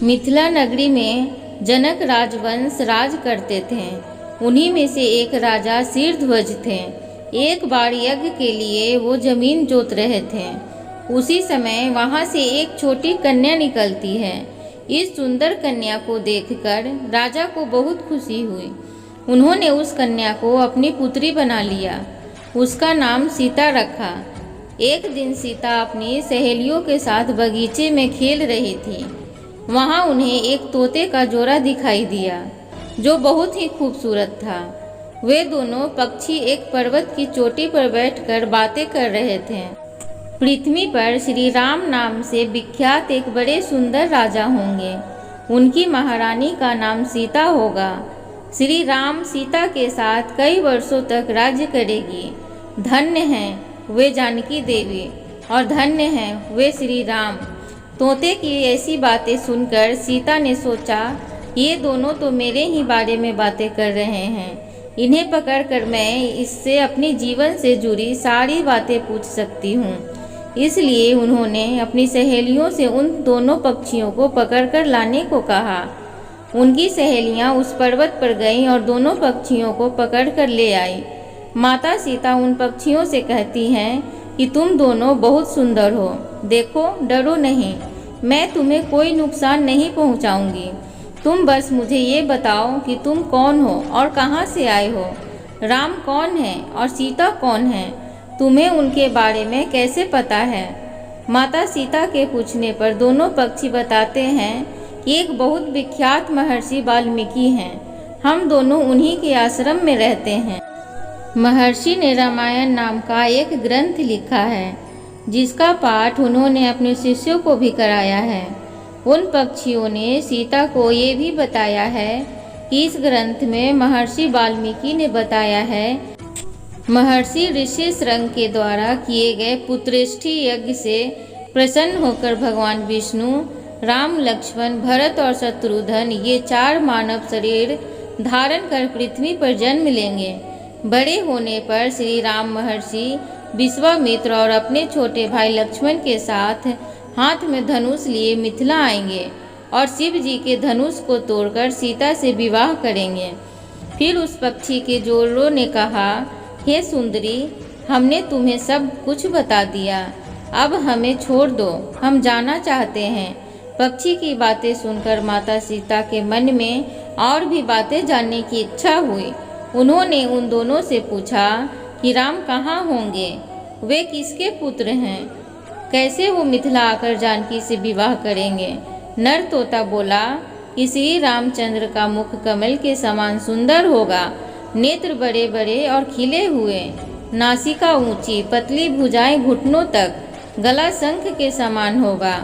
मिथिला नगरी में जनक राजवंश राज करते थे। उन्हीं में से एक राजा शीरध्वज थे। एक बार यज्ञ के लिए वो जमीन जोत रहे थे। उसी समय वहाँ से एक छोटी कन्या निकलती है। इस सुंदर कन्या को देखकर राजा को बहुत खुशी हुई। उन्होंने उस कन्या को अपनी पुत्री बना लिया। उसका नाम सीता रखा। एक दिन सीता अपनी सहेलियों के साथ बगीचे में खेल रही थी। वहाँ उन्हें एक तोते का जोड़ा दिखाई दिया जो बहुत ही खूबसूरत था। वे दोनों पक्षी एक पर्वत की चोटी पर बैठकर बातें कर रहे थे। पृथ्वी पर श्री राम नाम से विख्यात एक बड़े सुंदर राजा होंगे। उनकी महारानी का नाम सीता होगा। श्री राम सीता के साथ कई वर्षों तक राज्य करेगी। धन्य हैं वे जानकी देवी और धन्य हैं वे श्री राम। तोते की ऐसी बातें सुनकर सीता ने सोचा, ये दोनों तो मेरे ही बारे में बातें कर रहे हैं। इन्हें पकड़कर मैं इससे अपने जीवन से जुड़ी सारी बातें पूछ सकती हूँ। इसलिए उन्होंने अपनी सहेलियों से उन दोनों पक्षियों को पकड़कर लाने को कहा। उनकी सहेलियाँ उस पर्वत पर गईं और दोनों पक्षियों को पकड़कर ले आई। माता सीता उन पक्षियों से कहती हैं कि तुम दोनों बहुत सुंदर हो। देखो, डरो नहीं, मैं तुम्हें कोई नुकसान नहीं पहुंचाऊंगी। तुम बस मुझे ये बताओ कि तुम कौन हो और कहाँ से आए हो। राम कौन है और सीता कौन है? तुम्हें उनके बारे में कैसे पता है? माता सीता के पूछने पर दोनों पक्षी बताते हैं कि एक बहुत विख्यात महर्षि वाल्मीकि हैं। हम दोनों उन्हीं के आश्रम में रहते हैं। महर्षि ने रामायण नाम का एक ग्रंथ लिखा है जिसका पाठ उन्होंने अपने शिष्यों को भी कराया है। उन पक्षियों ने सीता को ये भी बताया है कि इस ग्रंथ में महर्षि वाल्मीकि ने बताया है महर्षि ऋषि श्रंग के द्वारा किए गए पुत्रेष्ठी यज्ञ से प्रसन्न होकर भगवान विष्णु, राम, लक्ष्मण, भरत और शत्रुघ्न ये 4 मानव शरीर धारण कर पृथ्वी पर जन्म लेंगे। बड़े होने पर श्री राम महर्षि विश्वामित्र और अपने छोटे भाई लक्ष्मण के साथ हाथ में धनुष लिए मिथिला आएंगे और शिव जी के धनुष को तोड़कर सीता से विवाह करेंगे। फिर उस पक्षी के जोड़ों ने कहा, हे सुंदरी, हमने तुम्हें सब कुछ बता दिया, अब हमें छोड़ दो, हम जाना चाहते हैं। पक्षी की बातें सुनकर माता सीता के मन में और भी बातें जानने की इच्छा हुई। उन्होंने उन दोनों से पूछा कि राम कहाँ होंगे, वे किसके पुत्र हैं, कैसे वो मिथिला आकर जानकी से विवाह करेंगे। नर तोता बोला कि श्री रामचंद्र का मुख कमल के समान सुंदर होगा, नेत्र बड़े बड़े और खिले हुए, नासिका ऊंची, पतली भुजाएं घुटनों तक, गला शंख के समान होगा।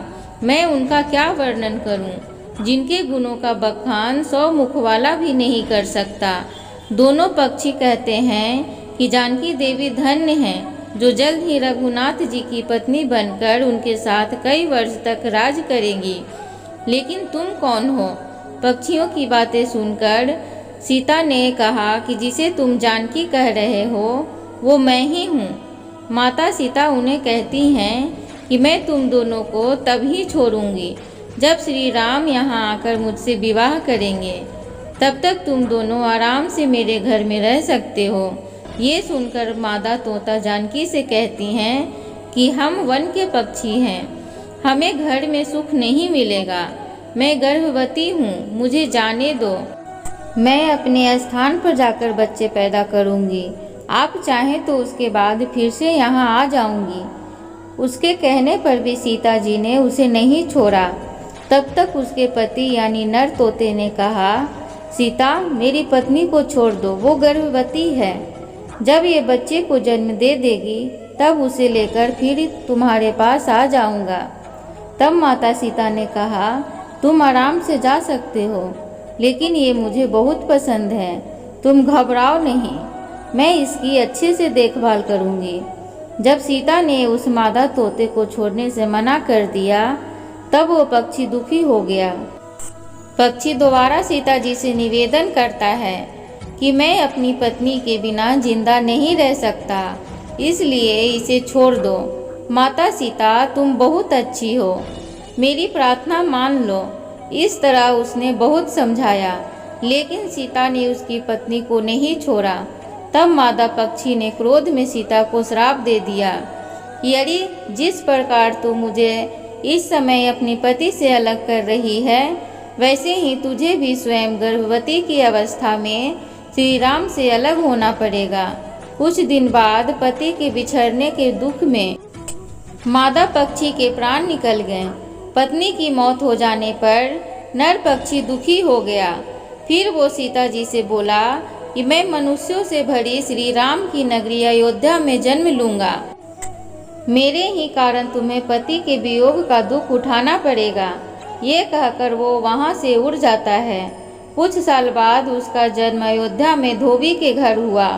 मैं उनका क्या वर्णन करूं, जिनके गुणों का बखान 100 मुख वाला भी नहीं कर सकता। दोनों पक्षी कहते हैं कि जानकी देवी धन्य हैं जो जल्द ही रघुनाथ जी की पत्नी बनकर उनके साथ कई वर्ष तक राज करेंगी। लेकिन तुम कौन हो? पक्षियों की बातें सुनकर सीता ने कहा कि जिसे तुम जानकी कह रहे हो वो मैं ही हूँ। माता सीता उन्हें कहती हैं कि मैं तुम दोनों को तभी छोड़ूंगी जब श्री राम यहाँ आकर मुझसे विवाह करेंगे। तब तक तुम दोनों आराम से मेरे घर में रह सकते हो। ये सुनकर मादा तोता जानकी से कहती हैं कि हम वन के पक्षी हैं, हमें घर में सुख नहीं मिलेगा। मैं गर्भवती हूँ, मुझे जाने दो, मैं अपने स्थान पर जाकर बच्चे पैदा करूँगी। आप चाहें तो उसके बाद फिर से यहाँ आ जाऊँगी। उसके कहने पर भी सीता जी ने उसे नहीं छोड़ा। तब तक उसके पति यानी नर तोते ने कहा, सीता, मेरी पत्नी को छोड़ दो, वो गर्भवती है। जब ये बच्चे को जन्म दे देगी तब उसे लेकर फिर तुम्हारे पास आ जाऊंगा। तब माता सीता ने कहा, तुम आराम से जा सकते हो, लेकिन ये मुझे बहुत पसंद है, तुम घबराओ नहीं, मैं इसकी अच्छे से देखभाल करूंगी। जब सीता ने उस मादा तोते को छोड़ने से मना कर दिया तब वो पक्षी दुखी हो गया। पक्षी दोबारा सीता जी से निवेदन करता है कि मैं अपनी पत्नी के बिना जिंदा नहीं रह सकता, इसलिए इसे छोड़ दो। माता सीता, तुम बहुत अच्छी हो, मेरी प्रार्थना मान लो, इस तरह उसने बहुत समझाया, लेकिन सीता ने उसकी पत्नी को नहीं छोड़ा। तब मादा पक्षी ने क्रोध में सीता को श्राप दे दिया, यदि जिस प्रकार तू मुझे इस समय अपने पति से अलग कर रही है, वैसे ही तुझे भी स्वयं गर्भवती की अवस्था में श्री राम से अलग होना पड़ेगा। कुछ दिन बाद पति के बिछड़ने के दुख में मादा पक्षी के प्राण निकल गए। पत्नी की मौत हो जाने पर नर पक्षी दुखी हो गया। फिर वो सीता जी से बोला कि मैं मनुष्यों से भरी श्री राम की नगरी अयोध्या में जन्म लूँगा। मेरे ही कारण तुम्हें पति के वियोग का दुख उठाना पड़ेगा। ये कहकर वो वहाँ से उड़ जाता है। कुछ साल बाद उसका जन्म अयोध्या में धोबी के घर हुआ।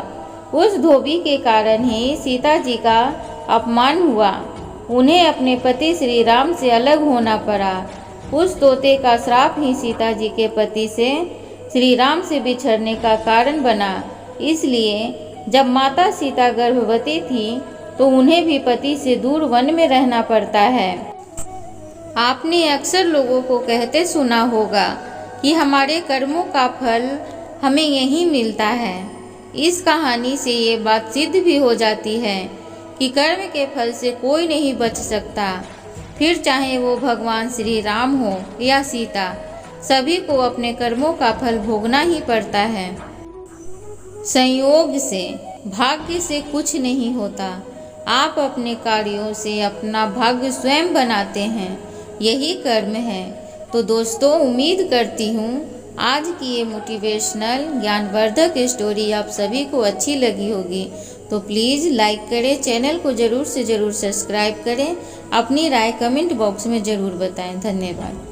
उस धोबी के कारण ही सीता जी का अपमान हुआ। उन्हें अपने पति श्री राम से अलग होना पड़ा। उस तोते का श्राप ही सीता जी के पति से श्री राम से बिछड़ने का कारण बना। इसलिए जब माता सीता गर्भवती थी तो उन्हें भी पति से दूर वन में रहना पड़ता है। आपने अक्सर लोगों को कहते सुना होगा कि हमारे कर्मों का फल हमें यहीं मिलता है। इस कहानी से ये बात सिद्ध भी हो जाती है कि कर्म के फल से कोई नहीं बच सकता, फिर चाहे वो भगवान श्री राम हो या सीता, सभी को अपने कर्मों का फल भोगना ही पड़ता है। संयोग से, भाग्य से कुछ नहीं होता। आप अपने कार्यों से अपना भाग्य स्वयं बनाते हैं, यही कर्म है। तो दोस्तों, उम्मीद करती हूँ आज की ये मोटिवेशनल ज्ञानवर्धक स्टोरी आप सभी को अच्छी लगी होगी। तो प्लीज़ लाइक करें, चैनल को ज़रूर से ज़रूर सब्सक्राइब करें, अपनी राय कमेंट बॉक्स में ज़रूर बताएं। धन्यवाद।